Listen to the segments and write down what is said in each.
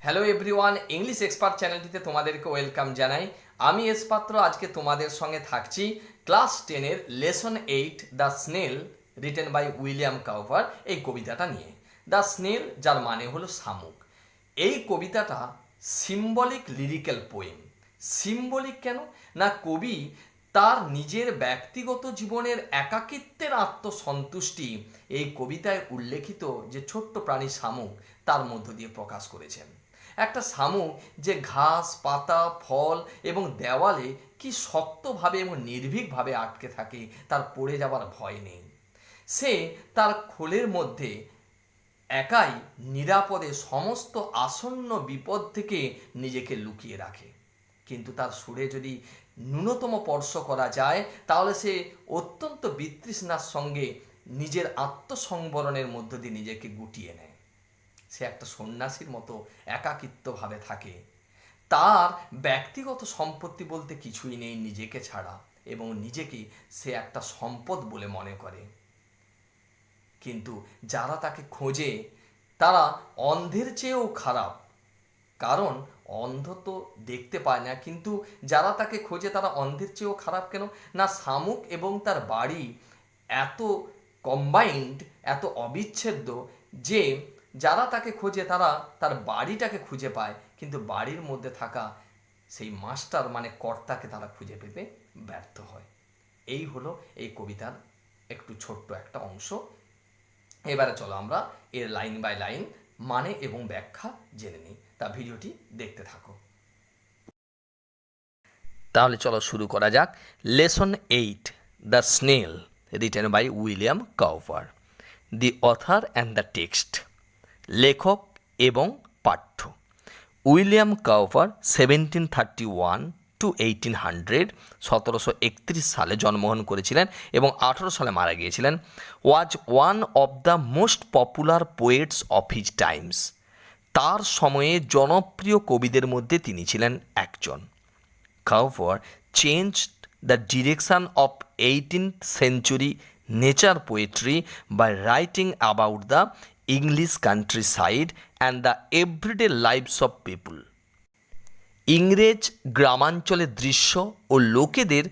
Hello everyone, English expert চ্যানেলটিতে তোমাদেরকে welcome জানাই। আমি এস পাত্র আজকে তোমাদের সঙ্গে থাকছি ক্লাস 10-এর lesson 8 the snail written by William Cowper এই কবিতাটা নিয়ে। দ্য স্নেল যার মানে হলো শামুক। এই কবিতাটা সিম্বলিক লিরিক্যাল পোয়েম। সিম্বলিক কেন না, কবি তার নিজের ব্যক্তিগত জীবনের একাকিত্বের আত্মসন্তুষ্টি এই কবিতায় উল্লেখিত যে ছোট্ট প্রাণী শামুক তার মধ্য দিয়ে প্রকাশ করেছেন। একটা শামুক যে ঘাস, পাতা, ফল এবং দেওয়ালে কি শক্তভাবে এবং নির্ভীকভাবে আটকে থাকে, তার পড়ে যাবার ভয় নেই। সে তার খোলের মধ্যে একাই নিরাপদে সমস্ত আসন্ন বিপদ থেকে নিজেকে লুকিয়ে রাখে। কিন্তু তার সুরে যদি ন্যূনতম স্পর্শ করা যায় তাহলে সে অত্যন্ত বিতৃষ্ণার সঙ্গে নিজের আত্মসংবরণের মধ্য দিয়ে নিজেকে গুটিয়ে নেয়। সে একটা সন্ন্যাসীর মতো একাকিত্বভাবে থাকে। তার ব্যক্তিগত সম্পত্তি বলতে কিছুই নেই নিজেকে ছাড়া, এবং নিজেকে সে একটা সম্পদ বলে মনে করে। কিন্তু যারা তাকে খোঁজে তারা অন্ধের চেয়েও খারাপ, কারণ অন্ধ তো দেখতে পায় না, কিন্তু যারা তাকে খোঁজে তারা অন্ধের চেয়েও খারাপ। কেন না, শামুক এবং তার বাড়ি এত কম্বাইন্ড, এত অবিচ্ছেদ্য যে যারা তাকে খোঁজে তারা তার বাড়িটাকে খুঁজে পায়, কিন্তু বাড়ির মধ্যে থাকা সেই মাস্টার মানে কর্তাকে তারা খুঁজে পেতে ব্যর্থ হয়। এই হলো এই কবিতার একটু ছোট্ট একটা অংশ। এবারে চলো আমরা এর লাইন বাই লাইন মানে এবং ব্যাখ্যা জেনে নিই। তা ভিডিওটি দেখতে থাকো। তাহলে চলো শুরু করা যাক। Lesson 8 the snail written by William Cowper. The author and the text. লেখক এবং পাঠ্য উইলিয়াম কাউপার 1731 টু 1800, 1731 সালে জন্মগ্রহণ করেছিলেন এবং 18 সালে মারা গিয়েছিলেন। Was one of the most popular poets of his times. তার সময়ে জনপ্রিয় কবিদের মধ্যে তিনি ছিলেন একজন। Cowper changed the direction of 18th century nature poetry by writing about the English countryside and the everyday lives of people. ইংরেজ গ্রামাঞ্চলের দৃশ্য ও লোকেদের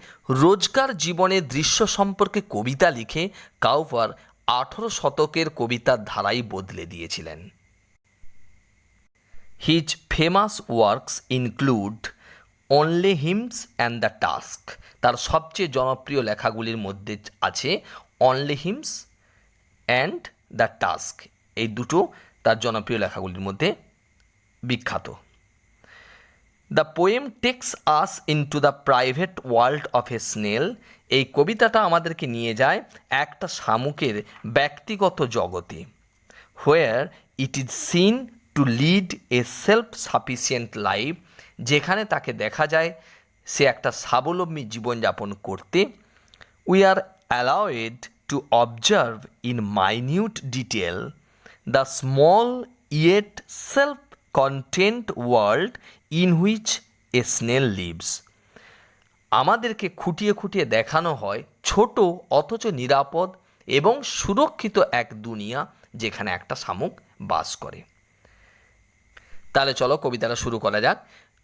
রোজকার জীবনের দৃশ্য সম্পর্কে কবিতা লিখে কাউপার 18 শতকের কবিতার ধারাই বদলে দিয়েছিলেন। হিজ ফেমাস ওয়ার্কস ইনক্লুড অনলি হিমস অ্যান্ড দ্য টাস্ক। তার সবচেয়ে জনপ্রিয় লেখাগুলির মধ্যে আছে অনলি হিমস অ্যান্ড দ্য টাস্ক, এই দুটো তার জনপ্রিয় লেখাগুলির মধ্যে বিখ্যাত। The poem takes us into the private world of a snail. এই কবিতাটা আমাদেরকে নিয়ে যায় একটা শামুকের ব্যক্তিগত জগতে। Where it is seen to lead a self sufficient life, যেখানে তাকে দেখা যায় সে একটা স্বাবলম্বী জীবনযাপন করতে। We are allowed to observe in minute detail the small yet self content world in which a snail lives. আমাদেরকে খুঁটিয়ে খুঁটিয়ে দেখানো হয় ছোট অথচ নিরাপদ এবং সুরক্ষিত এক দুনিয়া যেখানে একটা শামুক বাস করে। তাহলে চলো কবিতাটা শুরু করা যাক।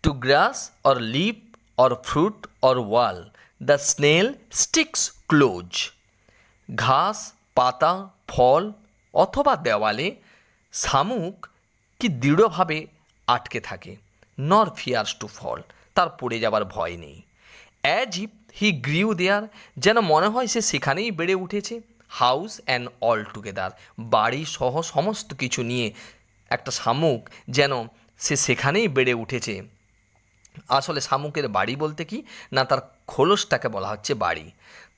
To grass or leaf or fruit or wall the snail sticks close. ঘাস, পাতা, ফল অথবা দেওয়ালে শামুক কি দৃঢ়ভাবে আটকে থাকে। নর ফিয়ার্স টু ফল, তার পড়ে যাবার ভয় নেই। অ্যাজ ইফ হি গ্রিউ দেয়ার, যেন মনে হয় সে সেখানেই বেড়ে উঠেছে। হাউস অ্যান্ড অল টুগেদার, বাড়ি সহ সমস্ত কিছু নিয়ে একটা শামুক যেন সে সেখানেই বেড়ে উঠেছে। আসলে শামুকের বাড়ি বলতে কি না, তার খোলসটাকে বলা হচ্ছে বাড়ি।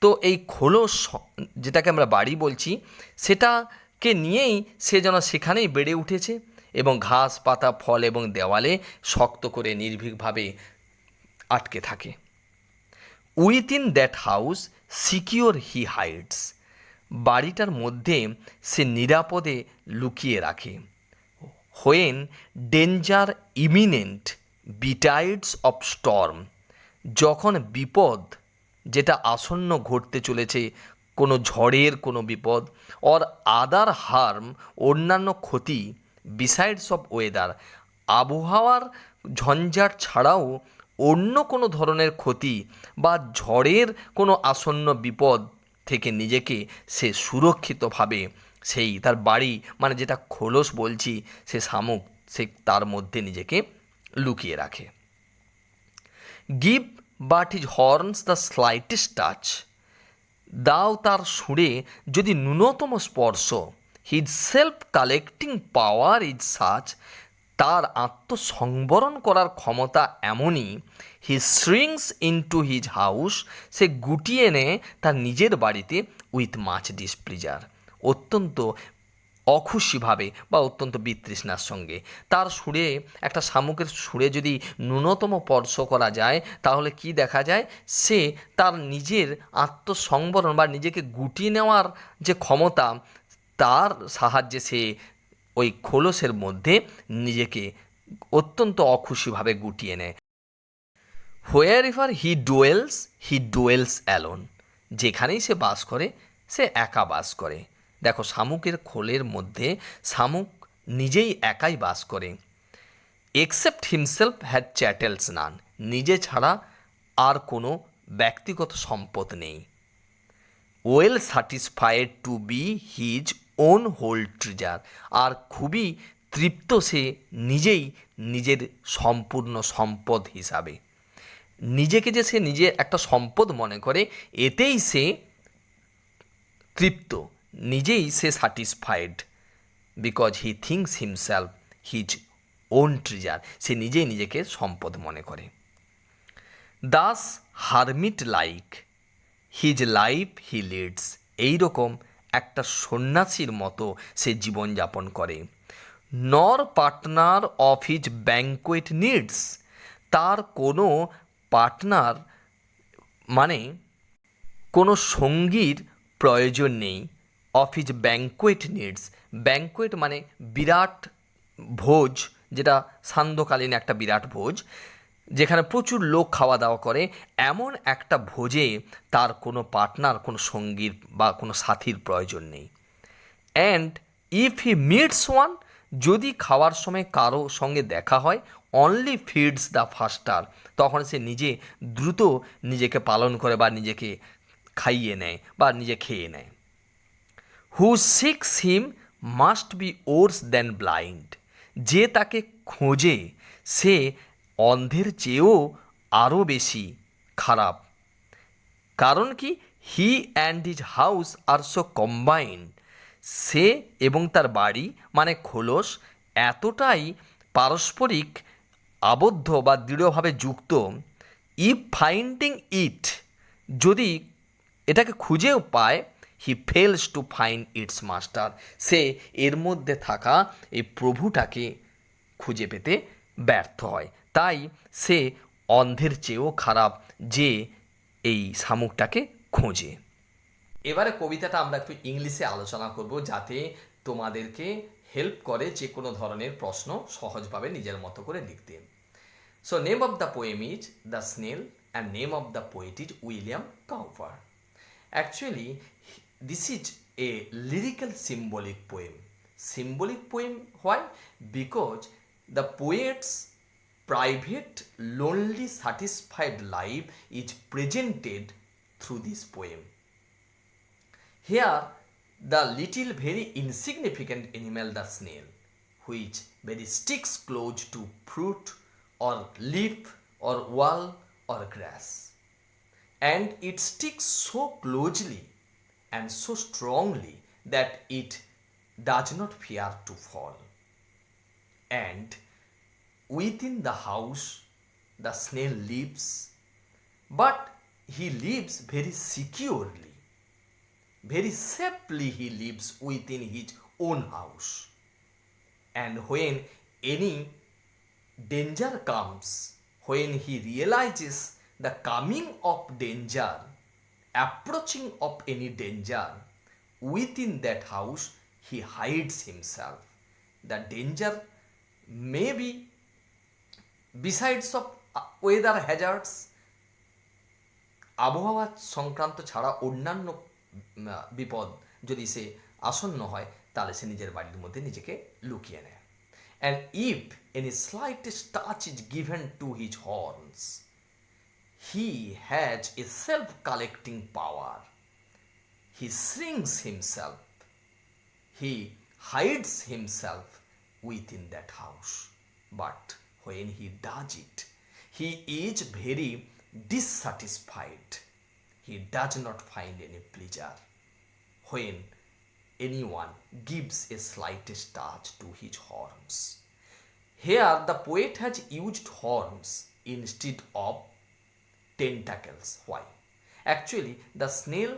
তো এই খোলস যেটাকে আমরা বাড়ি বলছি সেটাকে নিয়েই সে যেন সেখানেই বেড়ে উঠেছে এবং ঘাস, পাতা, ফল এবং দেওয়ালে শক্ত করে নির্ভীকভাবে আটকে থাকে। Within that house secure he hides, বাড়িটার মধ্যে সে নিরাপদে লুকিয়ে রাখে। When danger imminent betides of storm, যখন বিপদ যেটা আসন্ন ঘটতে চলেছে, কোনো ঝড়ের কোনো বিপদ, অর আদার হার্ম, অন্যান্য ক্ষতি, বিসাইডস অফ ওয়েদার, আবহাওয়ার ঝঞ্ঝাট ছাড়াও অন্য কোনো ধরনের ক্ষতি বা ঝড়ের কোনো আসন্ন বিপদ থেকে নিজেকে সে সুরক্ষিতভাবে সেই তার বাড়ি মানে যেটা খোলস বলছি সে শামুক সে তার মধ্যে নিজেকে লুকিয়ে রাখে। Give but his horns the slightest touch, দাও তার সুরে যদি ন্যূনতম স্পর্শ। His self collecting power is such, তার আত্মসংবরণ করার ক্ষমতা এমনই। হি শ্রিংস ইনটু হিজ হাউস, সে গুটিয়ে নেয় তার নিজের বাড়িতে উইথ মাচ ডিসপ্লিজার, অত্যন্ত অখুশিভাবে বা অত্যন্ত বিতৃষ্ণার সঙ্গে। তার সুরে একটা শামুকের সুরে যদি ন্যূনতম স্পর্শ করা যায় তাহলে কি দেখা যায়, সে তার নিজের আত্মসংবরণ বা নিজেকে গুটিয়ে নেওয়ার যে ক্ষমতা তার সাহায্যে সে ওই খোলসের মধ্যে নিজেকে অত্যন্ত অখুশিভাবে গুটিয়ে নেয়। হোয়ার এভার হি ডুয়েলস অ্যালোন, যেখানেই সে বাস করে সে একা বাস করে। দেখো শামুকের খোলের মধ্যে শামুক নিজেই একাই বাস করে। Except himself had chattels none, নিজে ছাড়া আর কোনো ব্যক্তিগত সম্পদ নেই। Well satisfied to be his own whole treasure, আর খুবই তৃপ্ত সে নিজেই নিজের সম্পূর্ণ সম্পদ হিসাবে। নিজেকে যে সে নিজে একটা সম্পদ মনে করে এতেই সে তৃপ্ত, নিজেই সে satisfied, because he thinks himself his own treasure, সে নিজেই নিজেকে সম্পদ মনে করে। Thus hermit like his life he leads, এইরকম একটা সন্ন্যাসীর মতো সে জীবনযাপন করে। Nor partner of his banquet needs, তার কোনো পার্টনার মানে কোনো সঙ্গীর প্রয়োজন নেই। Of his banquet needs, banquet মানে বিরাট ভোজ, যেটা সান্ধ্যকালীন একটা বিরাট ভোজ যেখানে প্রচুর লোক খাওয়া দাওয়া করে, এমন একটা ভোজে তার কোনো পার্টনার কোনো সঙ্গীর বা কোনো সাথীর প্রয়োজন নেই। And if he meets one, যদি খাওয়ার সময় কারো সঙ্গে দেখা হয়, অনলি ফিডস দ্য ফাস্টার, তখন সে নিজে দ্রুত নিজেকে পালন করে বা নিজেকে খাইয়ে নেয় বা নিজে খেয়ে নেয়। Who seeks him must be worse than blind, যে তাকে খোঁজে সে অন্ধের চেয়েও আরও বেশি খারাপ। কারণ কি, he and his house are so combined, সে এবং তার বাড়ি মানে খোলস এতটাই পারস্পরিক আবদ্ধ বা দৃঢ়ভাবে যুক্ত। ইফ ফাইন্ডিং ইট, যদি এটাকে খুঁজেও পায়, he fails to find its master, সে এর মধ্যে থাকা এই প্রভুটাকে খুঁজে পেতে ব্যর্থ হয়। তাই সে অন্ধের চেয়েও খারাপ যে এই শামুকটাকে খোঁজে। এবারে কবিতাটা আমরা একটু ইংলিশে আলোচনা করব যাতে তোমাদেরকে হেল্প করে যে কোনো ধরনের প্রশ্ন সহজভাবে নিজের মতো করে লিখতে। So name of the poem is the snail and name of the poet is William Cowper. Actually, this is a lyrical symbolic poem. Symbolic poem, why? Because the poet's private, lonely, satisfied life is presented through this poem. Here, the little, very insignificant animal, the snail, which very sticks close to fruit or leaf or wall or grass. And it sticks so closely and so strongly that it does not fear to fall. And within the house the snail lives, but he lives very securely, very safely he lives within his own house. And when any danger comes, when he realizes the coming of danger, approaching of any danger, within that house he hides himself. The danger may be besides of weather hazards, আবহাওয়া সংক্রান্ত ছাড়া অন্যান্য বিপদ যদি সে আসন্ন হয় তাহলে সে নিজের বাড়ির মধ্যে নিজেকে লুকিয়ে নেয়। and if any slightest touch is given to his horns, he has a self-collecting power. He shrinks himself. He hides himself within that house. But when he does it, he is very dissatisfied. He does not find any pleasure when anyone gives a slightest touch to his horns. Here the poet has used horns instead of tentacles. Why? Actually, the snail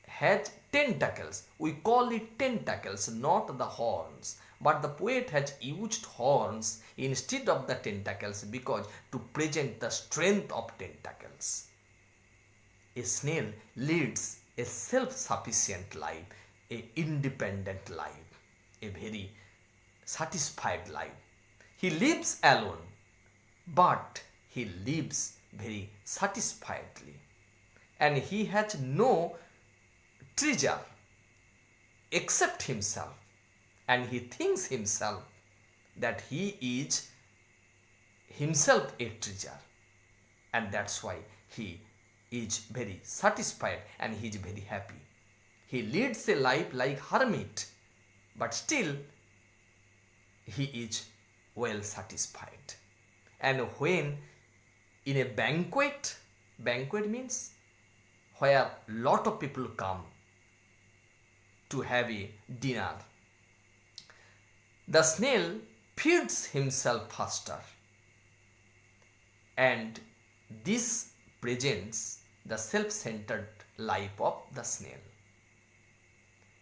has tentacles. We call it tentacles, not the horns. But the poet has used horns instead of the tentacles because to present the strength of tentacles. A snail leads a self-sufficient life, a independent life, a very satisfied life. He lives alone, but he lives very satisfiedly. And he has no treasure except himself. And he thinks himself that he is himself a treasure. And that's why he is very satisfied and he is very happy. He leads a life like hermit, but still he is well satisfied. And when in a banquet means where lot of people come to have a dinner, the snail feeds himself faster, and this presents the self-centered life of the snail.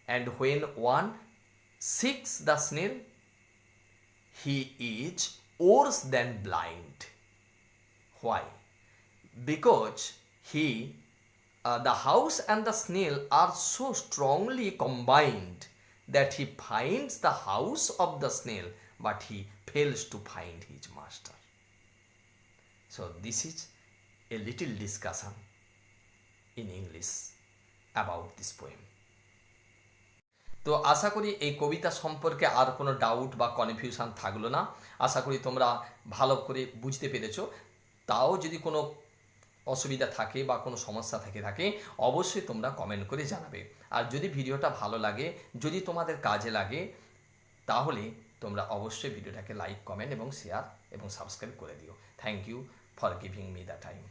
And when one seeks the snail, he is worse than blind. Why? Because the house and the snail are so strongly combined that he finds the house of the snail, but he fails to find his master. So this is a little discussion in English about this poem. তো আশা করি এই কবিতা সম্পর্কে আর কোনো doubt বা confusion থাকলো না। আশা করি তোমরা ভালো করে বুঝতে পেরেছো। তাও যদি কোনো অসুবিধা থাকে বা কোনো সমস্যা থাকে অবশ্যই তোমরা কমেন্ট করে জানাবে। আর যদি ভিডিওটা ভালো লাগে, যদি তোমাদের কাজে লাগে, তাহলে তোমরা অবশ্যই ভিডিওটাকে লাইক, কমেন্ট এবং শেয়ার এবং সাবস্ক্রাইব করে দিও। Thank you for giving me the time.